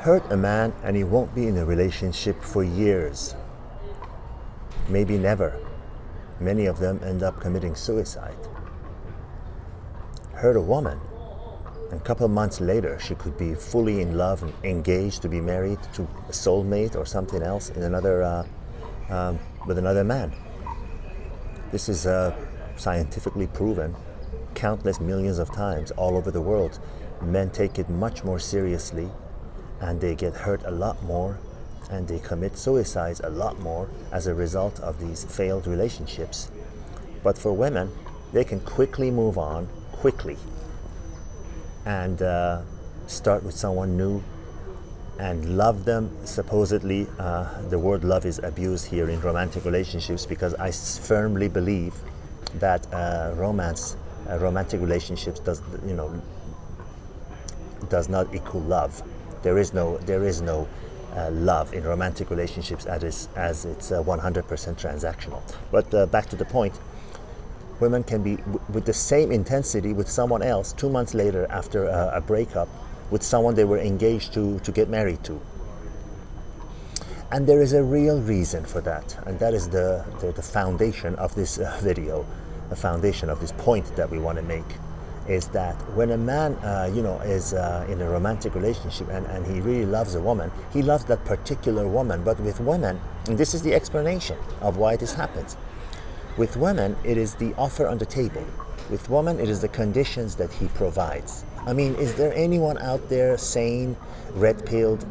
hurt a man and he won't be in a relationship for years, maybe never. Many of them end up committing suicide. Hurt a woman, and a couple of months later she could be fully in love and engaged to be married to a soulmate or something else in with another man. This is scientifically proven countless millions of times all over the world. Men take it much more seriously, and they get hurt a lot more, and they commit suicides a lot more as a result of these failed relationships. But for women, they can quickly move on, and start with someone new and love them. Supposedly, the word love is abused here in romantic relationships, because I firmly believe that romantic relationships does not equal love. There is no love in romantic relationships as it's 100% transactional. But back to the point, women can be with the same intensity with someone else 2 months later after a breakup with someone they were engaged to get married to. And there is a real reason for that, and that is the foundation of this video, the foundation of this point that we want to make, is that when a man is in a romantic relationship and he really loves a woman, he loves that particular woman. But with women, and this is the explanation of why this happens, with women it is the offer on the table. With women it is the conditions that he provides. I mean, is there anyone out there sane, red-pilled,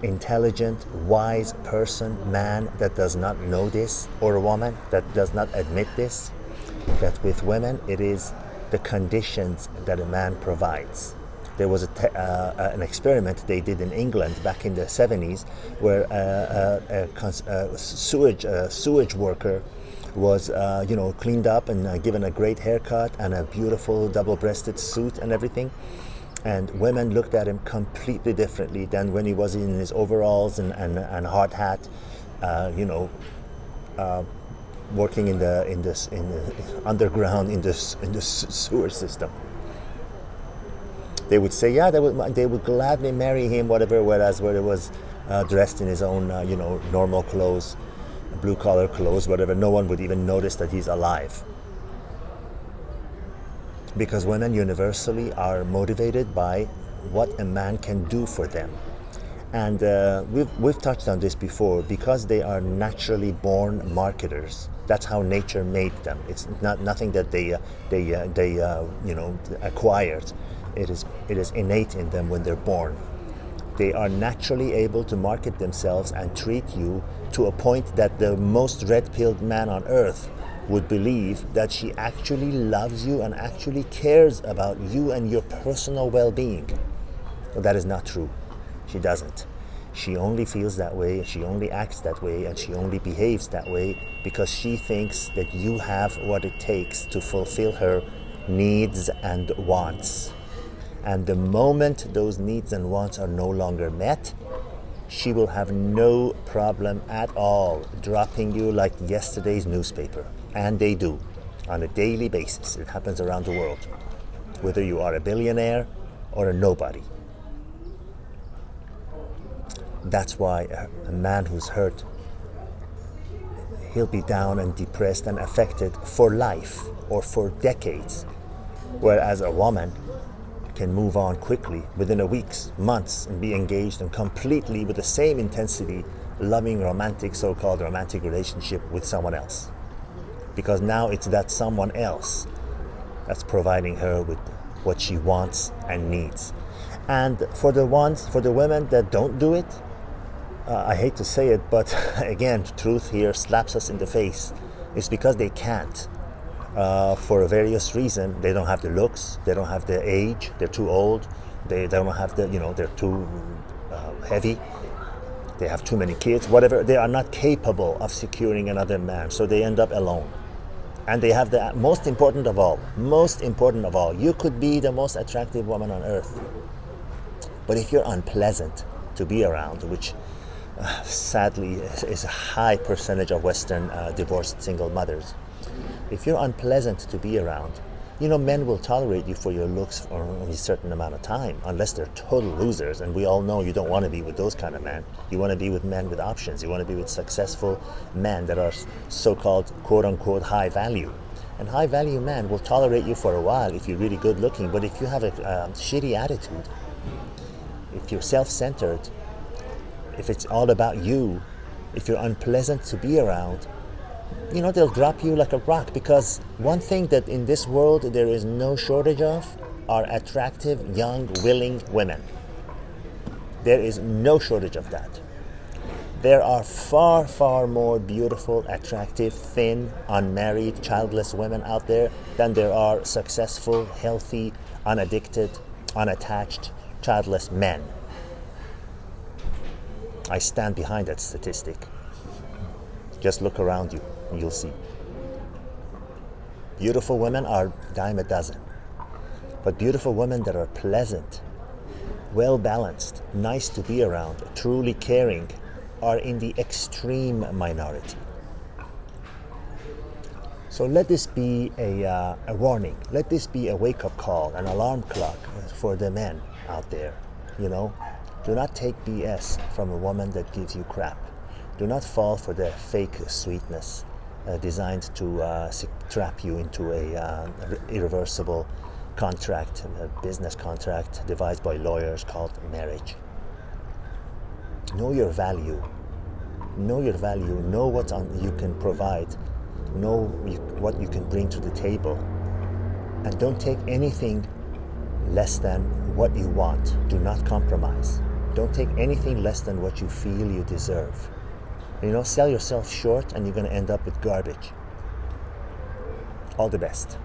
intelligent, wise person, man, that does not know this, or a woman that does not admit this, that with women it is the conditions that a man provides? There was an experiment they did in England back in the 70s where a sewage worker was cleaned up and given a great haircut and a beautiful double-breasted suit and everything. And women looked at him completely differently than when he was in his overalls and hard hat, working in the underground in the sewer system. They would say, yeah, they would gladly marry him, whatever. Whereas where he was dressed in his own, normal clothes, blue-collar clothes, whatever, no one would even notice that he's alive. Because women universally are motivated by what a man can do for them. And we've touched on this before, because they are naturally born marketers. That's how nature made them. It's nothing that they acquired. It is innate in them when they're born. They are naturally able to market themselves and treat you to a point that the most red-pilled man on earth would believe that she actually loves you and actually cares about you and your personal well-being. Well, that is not true. She doesn't. She only feels that way, she only acts that way, and she only behaves that way because she thinks that you have what it takes to fulfill her needs and wants. And the moment those needs and wants are no longer met, she will have no problem at all dropping you like yesterday's newspaper. And they do, on a daily basis. It happens around the world, whether you are a billionaire or a nobody. That's why a man who's hurt, he'll be down and depressed and affected for life or for decades. Whereas a woman can move on quickly within a weeks, months, and be engaged and completely with the same intensity loving so-called romantic relationship with someone else. Because now it's that someone else that's providing her with what she wants and needs. And for the women that don't do it, I hate to say it, but again, truth here slaps us in the face. It's because they can't. For a various reason. They don't have the looks, they don't have the age, they're too old, they don't have they're too heavy, they have too many kids, whatever. They are not capable of securing another man, so they end up alone. And they have the most important of all, you could be the most attractive woman on earth, but if you're unpleasant to be around, which sadly is a high percentage of Western divorced single mothers, if you're unpleasant to be around, Men will tolerate you for your looks for only a certain amount of time, unless they're total losers. And we all know you don't want to be with those kind of men. You want to be with men with options. You want to be with successful men that are so-called quote-unquote high value. And high value men will tolerate you for a while if you're really good looking. But if you have a shitty attitude, if you're self-centered, if it's all about you, if you're unpleasant to be around, they'll drop you like a rock. Because one thing that in this world there is no shortage of are attractive, young, willing women. There is no shortage of that. There are far, far more beautiful, attractive, thin, unmarried, childless women out there than there are successful, healthy, unaddicted, unattached, childless men. I stand behind that statistic. Just look around you and you'll see. Beautiful women are a dime a dozen. But beautiful women that are pleasant, well-balanced, nice to be around, truly caring, are in the extreme minority. So let this be a warning. Let this be a wake-up call, an alarm clock for the men out there. Do not take BS from a woman that gives you crap. Do not fall for the fake sweetness designed to trap you into a irreversible contract, a business contract devised by lawyers called marriage. Know your value. Know your value. Know what you can provide. Know what you can bring to the table. And don't take anything less than what you want. Do not compromise. Don't take anything less than what you feel you deserve. Sell yourself short and you're going to end up with garbage. All the best.